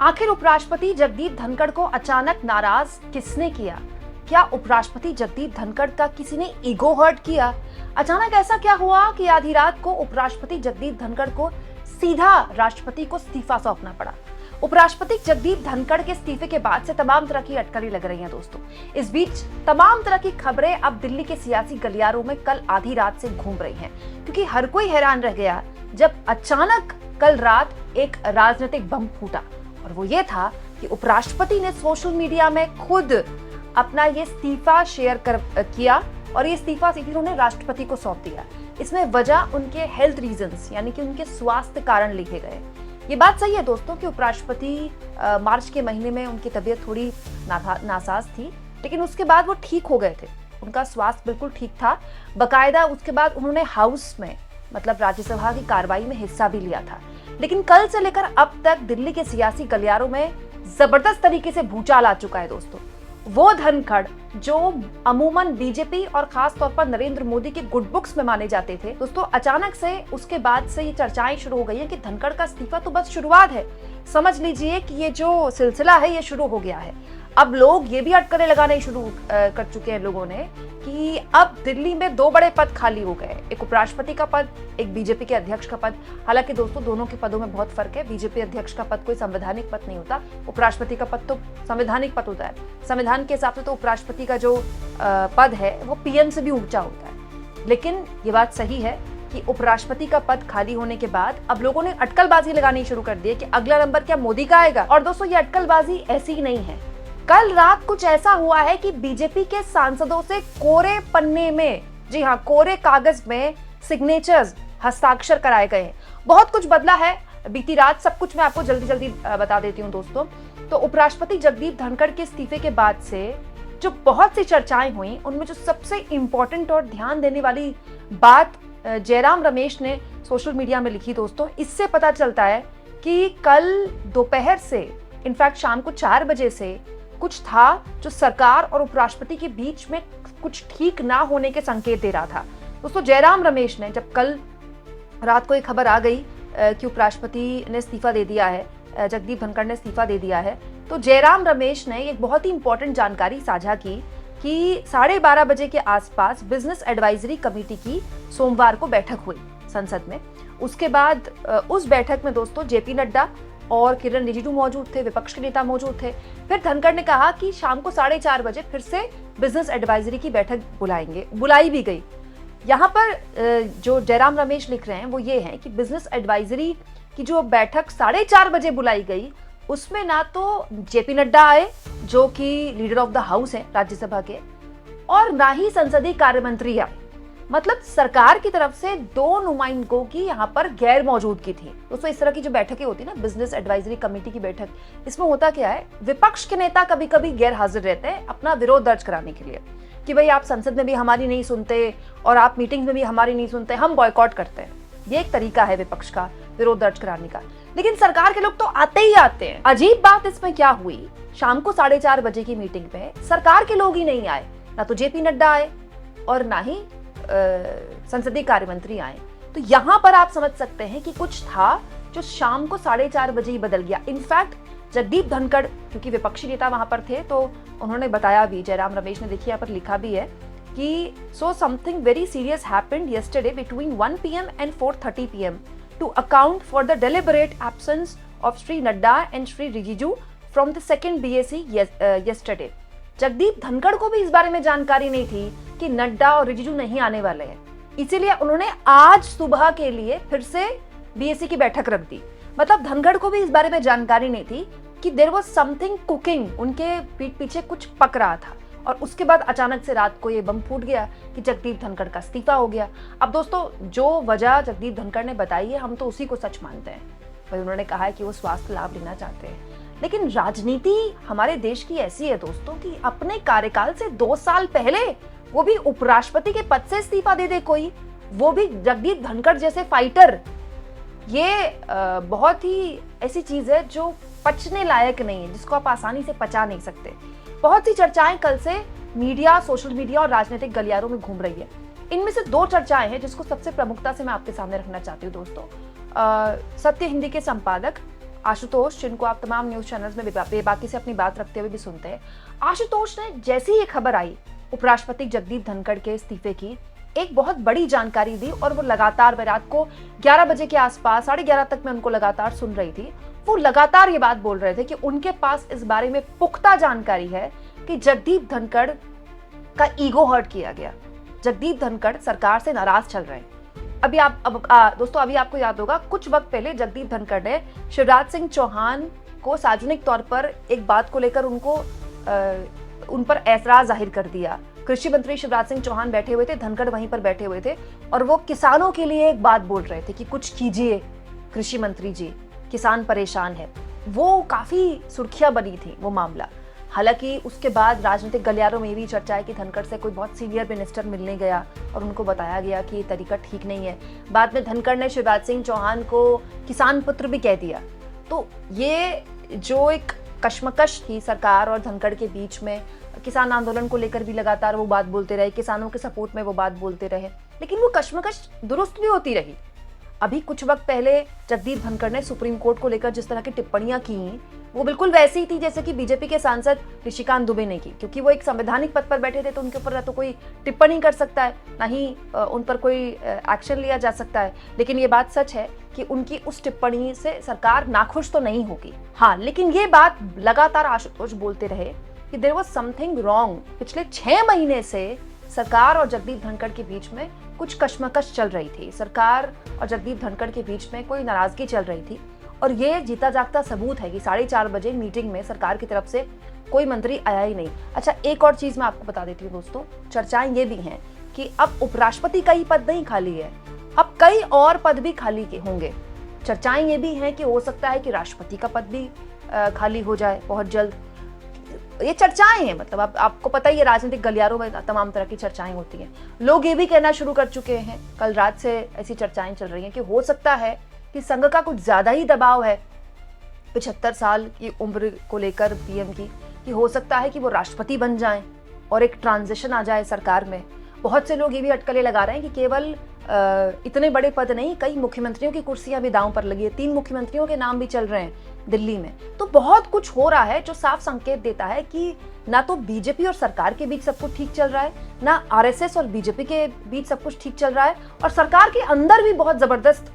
आखिर उपराष्ट्रपति जगदीप धनखड़ को अचानक नाराज किसने किया? क्या उपराष्ट्रपति जगदीप धनखड़ का किसी ने ईगो हर्ट किया? अचानक ऐसा क्या हुआ कि आधी रात को उपराष्ट्रपति जगदीप धनखड़ को सीधा राष्ट्रपति को इस्तीफा सौंपना पड़ा? उपराष्ट्रपति जगदीप धनखड़ के इस्तीफे के बाद से तमाम तरह की अटकलें लग रही हैं दोस्तों। इस बीच तमाम तरह की खबरें अब दिल्ली के सियासी गलियारों में कल आधी रात से घूम रही हैं, क्योंकि हर कोई हैरान रह गया जब अचानक कल रात एक राजनीतिक बम फूटा, और वो ये था कि उपराष्ट्रपति ने सोशल मीडिया में खुद अपना ये इस्तीफा शेयर किया और ये इस्तीफा सीधे उन्होंने राष्ट्रपति को सौंप दिया। इसमें वजह उनके हेल्थ रीजंस यानी कि उनके स्वास्थ्य कारण लिखे गए। ये बात सही है दोस्तों कि उपराष्ट्रपति मार्च के महीने में उनकी तबीयत थोड़ी नासाज थी, लेकिन उसके बाद वो ठीक हो गए थे। उनका स्वास्थ्य बिल्कुल ठीक था। बकायदा उसके बाद उन्होंने हाउस में मतलब राज्यसभा की कार्रवाई में हिस्सा भी लिया था। लेकिन कल से लेकर अब तक दिल्ली के सियासी गलियारों में जबरदस्त तरीके से भूचाल आ चुका है दोस्तों। वो धनखड़ जो अमूमन बीजेपी और खास तौर पर नरेंद्र मोदी के गुड बुक्स में माने जाते थे दोस्तों, अचानक से उसके बाद से ये चर्चाएं शुरू हो गई हैं कि धनखड़ का इस्तीफा तो बस शुरुआत है। समझ लीजिए कि ये जो सिलसिला है ये शुरू हो गया है। अब लोग ये भी अटकलें लगाने शुरू कर चुके हैं लोगों ने कि अब दिल्ली में दो बड़े पद खाली हो गए, एक उपराष्ट्रपति का पद, एक बीजेपी के अध्यक्ष का पद। हालांकि दोस्तों दोनों के पदों में बहुत फर्क है। बीजेपी अध्यक्ष का पद कोई संवैधानिक पद नहीं होता, उपराष्ट्रपति का पद तो संवैधानिक पद होता है। संविधान के हिसाब से तो उपराष्ट्रपति का जो पद है वो पीएम से भी ऊंचा होता है। लेकिन ये बात सही है कि उपराष्ट्रपति का पद खाली होने के बाद अब लोगों ने अटकलबाजी लगानी शुरू कर दी है कि अगला नंबर क्या मोदी का आएगा। और दोस्तों ये अटकलबाजी ऐसी ही नहीं है। कल रात कुछ ऐसा हुआ है कि बीजेपी के सांसदों से कोरे पन्ने में, जी हाँ कोरे कागज में सिग्नेचर्स हस्ताक्षर कराए गए हैं। बहुत कुछ बदला है बीती रात, सब कुछ मैं आपको जल्दी जल्दी बता देती हूँ दोस्तों। तो उपराष्ट्रपति जगदीप धनखड़ के इस्तीफे के बाद से जो बहुत सी चर्चाएं हुई, उनमें जो सबसे इंपॉर्टेंट और ध्यान देने वाली बात जयराम रमेश ने सोशल मीडिया में लिखी दोस्तों, इससे पता चलता है कि कल दोपहर से इनफैक्ट शाम को 4 बजे से कुछ था जो सरकार और उपराष्ट्रपति के बीच में कुछ ठीक ना होने के संकेत दे रहा था दोस्तों। जयराम रमेश ने जब कल रात को एक खबर आ गई कि उपराष्ट्रपति ने इस्तीफा दे दिया है, जगदीप धनखड़ ने इस्तीफा दे दिया है, तो जयराम रमेश ने एक बहुत ही इंपॉर्टेंट जानकारी साझा की कि 12:30 बजे के आसपास बिजनेस एडवाइजरी कमेटी की सोमवार को बैठक हुई संसद में। उसके बाद उस बैठक में दोस्तों जेपी नड्डा और किरण रिजिजू मौजूद थे, विपक्ष के नेता मौजूद थे। फिर धनखड़ ने कहा कि शाम को 4:30 बजे फिर से बिजनेस एडवाइजरी की बैठक बुलाएंगे, बुलाई भी गई। यहाँ पर जो जयराम रमेश लिख रहे हैं वो ये है कि बिजनेस एडवाइजरी की जो बैठक 4:30 बजे बुलाई गई, उसमें ना तो जेपी नड्डा आए जो कि लीडर ऑफ द हाउस है राज्यसभा के, और ना ही संसदीय कार्य मंत्री आए। मतलब सरकार की तरफ से 2 नुमाइंदों की यहाँ पर गैर मौजूदगी थी दोस्तों। इस तरह की जो बैठकें होती है ना, बिजनेस एडवाइजरी कमेटी की बैठक, इसमें होता क्या है, विपक्ष के नेता कभी कभी गैर हाजिर रहते हैं अपना विरोध दर्ज कराने के लिए कि भाई आप संसद में भी हमारी नहीं सुनते और आप मीटिंग में भी हमारी नहीं सुनते, हम बॉयकॉट करते हैं। ये एक तरीका है विपक्ष का विरोध दर्ज कराने का। लेकिन सरकार के लोग तो आते ही आते हैं। अजीब बात इसमें क्या हुई, शाम को 4:30 बजे की मीटिंग पे सरकार के लोग ही नहीं आए, ना तो जेपी नड्डा आए और ना ही संसदीय कार्य मंत्री आए। तो यहाँ पर आप समझ सकते हैं कि कुछ था जो शाम को 4:30 बजे ही बदल गया। इनफैक्ट जगदीप धनखड़ क्योंकि विपक्षी नेता वहां पर थे तो उन्होंने बताया भी, जयराम रमेश ने देखिए यहाँ पर लिखा भी है कि so something very serious happened yesterday between 1 PM and 4:30 PM to account for the deliberate absence of Sri Nadda and Sri Rijizu from the second BAC yesterday. Jagdeep Dhankhar को भी इस बारे में जानकारी नहीं थी कि नड्डा और रिजिजू नहीं आने वाले हैं, इसीलिए उन्होंने आज सुबह के लिए फिर से बीएसी की बैठक रख दी। मतलब धनखड़ को भी इस बारे में जानकारी नहीं थी कि देयर वाज समथिंग कुकिंग, उनके पीठ पीछे कुछ पक रहा था। और उसके बाद अचानक से रात को ये बम फूट गया कि जगदीप धनखड़ का इस्तीफा हो गया। अब दोस्तों जो वजह जगदीप धनखड़ ने बताई है हम तो उसी को सच मानते हैं। भाई उन्होंने कहा है कि वो स्वास्थ्य लाभ लेना चाहते हैं, लेकिन राजनीति हमारे देश की ऐसी है दोस्तों कि अपने कार्यकाल से 2 साल पहले वो भी उपराष्ट्रपति के पद से इस्तीफा दे दे कोई, वो भी जगदीप धनखड़ जैसे फाइटर। ये बहुत ही ऐसी चीज है जो पचने लायक नहीं है, जिसको आप आसानी से पचा नहीं सकते। बहुत सी चर्चाएं कल से मीडिया, सोशल मीडिया और राजनीतिक गलियारों में घूम रही है। इनमें से 2 चर्चाएं हैं जिसको सबसे प्रमुखता से मैं आपके सामने रखना चाहती हूँ दोस्तों। सत्य हिंदी के संपादक आशुतोष, जिनको आप तमाम न्यूज चैनल्स में बेबाकी से अपनी बात रखते हुए भी सुनते हैं, आशुतोष ने जैसी ही खबर आई उपराष्ट्रपति जगदीप धनखड़ के इस्तीफे की, एक बहुत बड़ी जानकारी दी। और वो लगातार, मैं रात को 11 बजे के आसपास, 11:30 तक मैं उनको लगातार सुन रही थी, वो लगातार ये बात बोल रहे थे कि उनके पास इस बारे में पुख्ता जानकारी है कि जगदीप धनखड़ का ईगो हर्ट किया गया। जगदीप धनखड़ सरकार से नाराज चल रहे हैं। दोस्तों, अभी आपको याद होगा कुछ वक्त पहले जगदीप धनखड़ ने शिवराज सिंह चौहान को सार्वजनिक तौर पर एक बात को लेकर उन पर ऐतराज जाहिर कर दिया। कृषि मंत्री शिवराज सिंह चौहान बैठे हुए थे, धनखड़ वहीं पर बैठे हुए थे और वो किसानों के लिए एक बात बोल रहे थे कि कुछ कीजिए कृषि मंत्री जी, किसान परेशान है। वो काफी सुर्खियां बनी थी वो मामला। हालांकि उसके बाद राजनीतिक गलियारों में भी चर्चा है कि धनखड़ से कोई बहुत सीनियर मिनिस्टर मिलने गया और उनको बताया गया कि ये तरीका ठीक नहीं है। बाद में धनखड़ ने शिवराज सिंह चौहान को किसान पुत्र भी कह दिया। तो ये जो एक कश्मकश थी सरकार और धनखड़ के बीच में, किसान आंदोलन को लेकर भी लगातार वो बात बोलते रहे, किसानों के सपोर्ट में वो बात बोलते रहे, लेकिन वो कश्मकश दुरुस्त भी होती रही। अभी कुछ वक्त पहले जगदीप धनखड़ ने सुप्रीम कोर्ट को लेकर जिस तरह की टिप्पणियां की, वो बिल्कुल वैसी ही थी जैसे कि बीजेपी के सांसद ऋषिकांत दुबे ने की, क्योंकि वो एक संवैधानिक पद पर बैठे थे तो उनके ऊपर ना तो कोई टिप्पणी कर सकता है, ना ही उन पर कोई एक्शन लिया जा सकता है। लेकिन ये बात सच है कि उनकी उस टिप्पणी से सरकार नाखुश तो नहीं होगी। हाँ, लेकिन ये बात लगातार आशुतोष बोलते रहे कि देयर वाज समथिंग रॉन्ग। पिछले 6 महीने से सरकार और जगदीप धनखड़ के बीच में कुछ कश्मकश चल रही थी। सरकार और जगदीप धनखड़ के बीच में कोई नाराजगी चल रही थी और ये जीता जागता सबूत है कि 4:30 बजे मीटिंग में सरकार की तरफ से कोई मंत्री आया ही नहीं। अच्छा, एक और चीज मैं आपको बता देती हूँ दोस्तों, चर्चाएं ये भी हैं कि अब उपराष्ट्रपति का ही पद नहीं खाली है, अब कई और पद भी खाली के होंगे। चर्चाएं ये भी हैं कि हो सकता है कि राष्ट्रपति का पद भी खाली हो जाए बहुत जल्द। ये चर्चाएं हैं, मतलब आपको पता ही है राजनीतिक गलियारों में तमाम तरह की चर्चाएं होती हैं। लोग ये भी कहना शुरू कर चुके हैं, कल रात से ऐसी चर्चाएं चल रही हैं कि हो सकता है कि संघ का कुछ ज्यादा ही दबाव है 75 साल की उम्र को लेकर पीएम की, कि हो सकता है कि वो राष्ट्रपति बन जाएं और एक ट्रांजिशन आ जाए सरकार में। बहुत से लोग ये भी अटकलें लगा रहे हैं कि केवल इतने बड़े पद नहीं, कई मुख्यमंत्रियों की कुर्सियां भी दांव पर लगी है। 3 मुख्यमंत्रियों के नाम भी चल रहे हैं दिल्ली में। तो बहुत कुछ हो रहा है जो साफ संकेत देता है कि ना तो बीजेपी और सरकार के बीच सब कुछ ठीक चल रहा है, ना आरएसएस और बीजेपी के बीच सब कुछ ठीक चल रहा है, और सरकार के अंदर भी बहुत जबरदस्त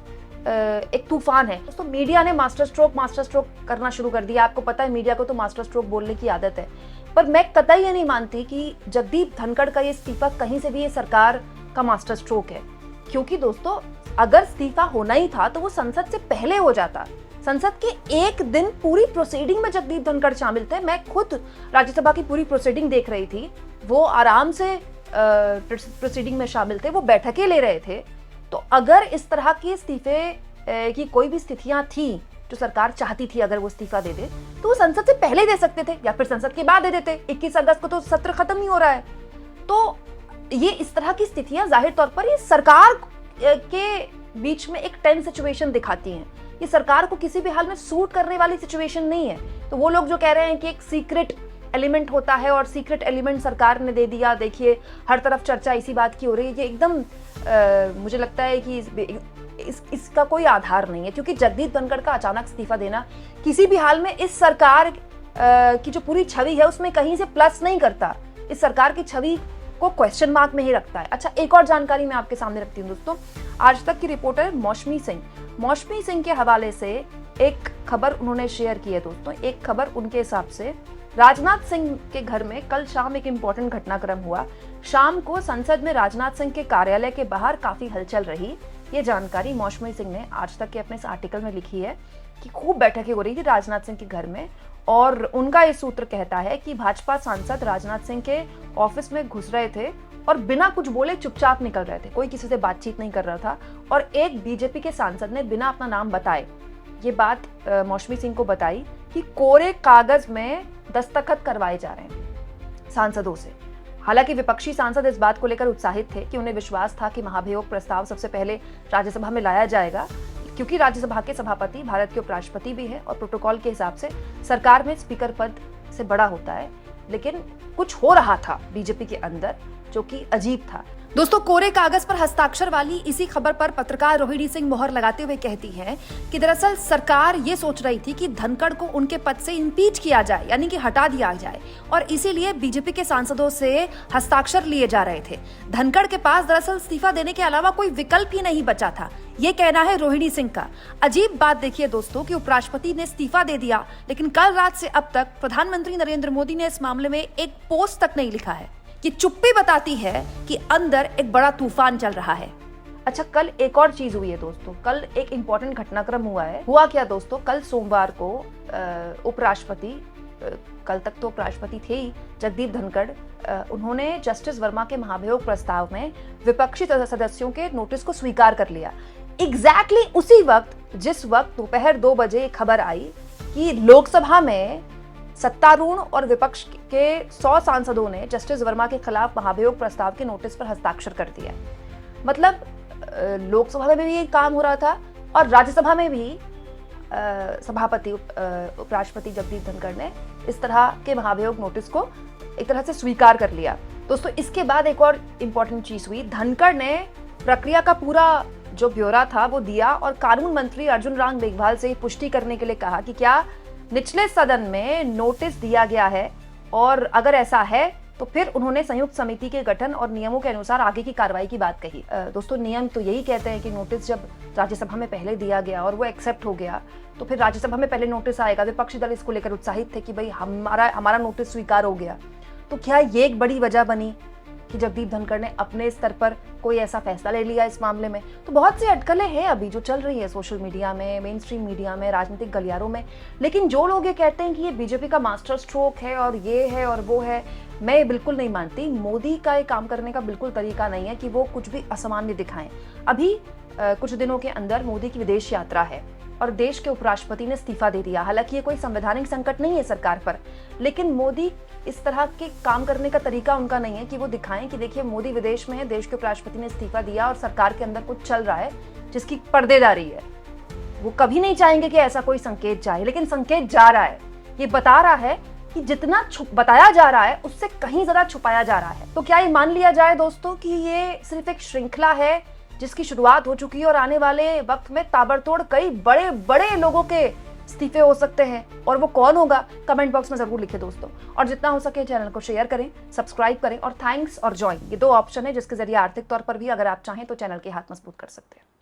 एक तूफान है। दोस्तों, मीडिया ने मास्टर स्ट्रोक करना शुरू कर दिया। आपको पता है मीडिया को तो मास्टर स्ट्रोक बोलने की आदत है, पर मैं कतई ये नहीं मानती कि जगदीप धनखड़ का ये इस्तीफा कहीं से भी ये सरकार का मास्टर स्ट्रोक है। क्योंकि दोस्तों, अगर इस्तीफा होना ही था तो वो संसद से पहले हो जाता। संसद के एक दिन पूरी प्रोसीडिंग में जगदीप धनखड़ शामिल थे। मैं खुद राज्यसभा की पूरी प्रोसीडिंग देख रही थी, वो आराम से प्रोसीडिंग में शामिल थे, वो बैठकें ले रहे थे। तो अगर इस तरह के इस्तीफे की कोई भी स्थितियां थी जो सरकार चाहती थी अगर वो इस्तीफा दे दे, तो वो संसद से पहले दे सकते थे या फिर संसद के बाद दे देते। 21 अगस्त को तो सत्र खत्म ही हो रहा है। तो ये इस तरह की स्थितियां जाहिर तौर पर ये सरकार के बीच में एक टेंस सिचुएशन दिखाती हैं। ये सरकार को किसी भी हाल में सूट करने वाली सिचुएशन नहीं है। तो वो लोग जो कह रहे हैं कि एक सीक्रेट एलिमेंट होता है और सीक्रेट एलिमेंट सरकार ने दे दिया, देखिए हर तरफ चर्चा इसी बात की हो रही है, ये एकदम मुझे लगता है कि इसका कोई आधार नहीं है। क्योंकि जगदीप धनखड़ का अचानक इस्तीफा देना किसी भी हाल में इस सरकार की जो पूरी छवि है उसमें कहीं से प्लस नहीं करता, इस सरकार की छवि को क्वेश्चन मार्क में ही रखता है। अच्छा, एक और जानकारी मैं आपके सामने रखती हूँ दोस्तों। आज तक की रिपोर्टर मौसमी सिंह के हवाले से एक खबर उन्होंने शेयर की है दोस्तों। एक खबर उनके हिसाब से राजनाथ सिंह के घर में कल शाम एक इंपॉर्टेंट घटनाक्रम हुआ। शाम को संसद में राजनाथ सिंह के कार्यालय के बाहर काफी हलचल रही। ये जानकारी मौसमी सिंह ने आज तक के अपने इस आर्टिकल में लिखी है कि खूब बैठकें हो रही थी राजनाथ सिंह के घर में, और उनका ये सूत्र कहता है कि भाजपा सांसद राजनाथ सिंह के ऑफिस में घुस रहे थे और बिना कुछ बोले चुपचाप निकल रहे थे, कोई किसी से बातचीत नहीं कर रहा था। और एक बीजेपी के सांसद ने बिना अपना नाम बताए ये बात मौसमी सिंह को बताई कि कोरे कागज में दस्तखत करवाए जा रहे हैं सांसदों से। हालांकि विपक्षी सांसद इस बात को लेकर उत्साहित थे कि उन्हें विश्वास था कि महाभियोग प्रस्ताव सबसे पहले राज्यसभा में लाया जाएगा, क्योंकि राज्यसभा के सभापति भारत के उपराष्ट्रपति भी हैं और प्रोटोकॉल के हिसाब से सरकार में स्पीकर पद से बड़ा होता है। लेकिन कुछ हो रहा था बीजेपी के अंदर जो कि अजीब था। दोस्तों, कोरे कागज पर हस्ताक्षर वाली इसी खबर पर पत्रकार रोहिणी सिंह मोहर लगाते हुए कहती हैं कि दरअसल सरकार ये सोच रही थी कि धनखड़ को उनके पद से इम्पीच किया जाए, यानी कि हटा दिया जाए, और इसीलिए बीजेपी के सांसदों से हस्ताक्षर लिए जा रहे थे। धनखड़ के पास दरअसल इस्तीफा देने के अलावा कोई विकल्प ही नहीं बचा था, ये कहना है रोहिणी सिंह का। अजीब बात देखिए दोस्तों कि उपराष्ट्रपति ने इस्तीफा दे दिया, लेकिन कल रात से अब तक प्रधानमंत्री नरेंद्र मोदी ने इस मामले में एक पोस्ट तक नहीं लिखा है। कि चुप्पी बताती है कि अंदर एक बड़ा तूफान चल रहा है। अच्छा, कल एक और चीज हुई है दोस्तों, कल एक इंपॉर्टेंट घटनाक्रम हुआ है। हुआ क्या दोस्तों, कल सोमवार को उपराष्ट्रपति, कल तक तो उपराष्ट्रपति थे ही, जगदीप धनखड़, उन्होंने जस्टिस वर्मा के महाभियोग प्रस्ताव में विपक्षी सदस्यों के नोटिस को स्वीकार कर लिया। एग्जैक्टली उसी वक्त जिस वक्त दोपहर 2 बजे खबर आई कि लोकसभा में सत्तारूढ़ और विपक्ष के 100 सांसदों ने जस्टिस वर्मा के खिलाफ महाभियोग प्रस्ताव के नोटिस पर हस्ताक्षर कर दिया। मतलब लोकसभा में भी ये काम हो रहा था और राज्यसभा में भी सभापति उपराष्ट्रपति जगदीप धनखड़ ने इस तरह के महाभियोग नोटिस को एक तरह से स्वीकार कर लिया। दोस्तों, इसके बाद एक और इम्पोर्टेंट चीज हुई। धनखड़ ने प्रक्रिया का पूरा जो ब्यौरा था वो दिया और कानून मंत्री अर्जुन राम मेघवाल से पुष्टि करने के लिए कहा कि क्या निचले सदन में नोटिस दिया गया है, और अगर ऐसा है तो फिर उन्होंने संयुक्त समिति के गठन और नियमों के अनुसार आगे की कार्रवाई की बात कही। दोस्तों, नियम तो यही कहते हैं कि नोटिस जब राज्यसभा में पहले दिया गया और वो एक्सेप्ट हो गया तो फिर राज्यसभा में पहले नोटिस आएगा। विपक्षी दल इसको लेकर उत्साहित थे कि भाई हमारा नोटिस स्वीकार हो गया। तो क्या ये एक बड़ी वजह बनी कि जगदीप धनखड़ ने अपने स्तर पर कोई ऐसा फैसला ले लिया इस मामले में? तो बहुत सी अटकलें हैं अभी जो चल रही है सोशल मीडिया में, मेन स्ट्रीम मीडिया में, राजनीतिक गलियारों में। लेकिन जो लोग ये कहते हैं कि ये बीजेपी का मास्टर स्ट्रोक है और ये है और वो है, मैं ये बिल्कुल नहीं मानती। मोदी का ये काम करने का बिल्कुल तरीका नहीं है कि वो कुछ भी असामान्य दिखाएं। अभी कुछ दिनों के अंदर मोदी की विदेश यात्रा है और देश के उपराष्ट्रपति ने इस्तीफा दे दिया। हालांकि ये कोई संवैधानिक संकट नहीं है सरकार पर, लेकिन मोदी इस तरह के काम करने का तरीका उनका नहीं है कि वो दिखाएं कि देखिए मोदी विदेश में है, देश के उपराष्ट्रपति ने इस्तीफा दिया और सरकार के अंदर कुछ चल रहा है जिसकी पर्देदारी है। वो कभी नहीं चाहेंगे कि ऐसा कोई संकेत जाए, लेकिन संकेत जा रहा है। ये बता रहा है कि जितना बताया जा रहा है उससे कहीं ज्यादा छुपाया जा रहा है। तो क्या ये मान लिया जाए दोस्तों कि ये सिर्फ एक श्रृंखला है जिसकी शुरुआत हो चुकी है और आने वाले वक्त में ताबड़तोड़ कई बड़े बड़े लोगों के इस्तीफे हो सकते हैं? और वो कौन होगा, कमेंट बॉक्स में जरूर लिखें दोस्तों। और जितना हो सके चैनल को शेयर करें, सब्सक्राइब करें और थैंक्स और ज्वाइन, ये 2 ऑप्शन है जिसके जरिए आर्थिक तौर पर भी अगर आप चाहें तो चैनल के हाथ मजबूत कर सकते हैं।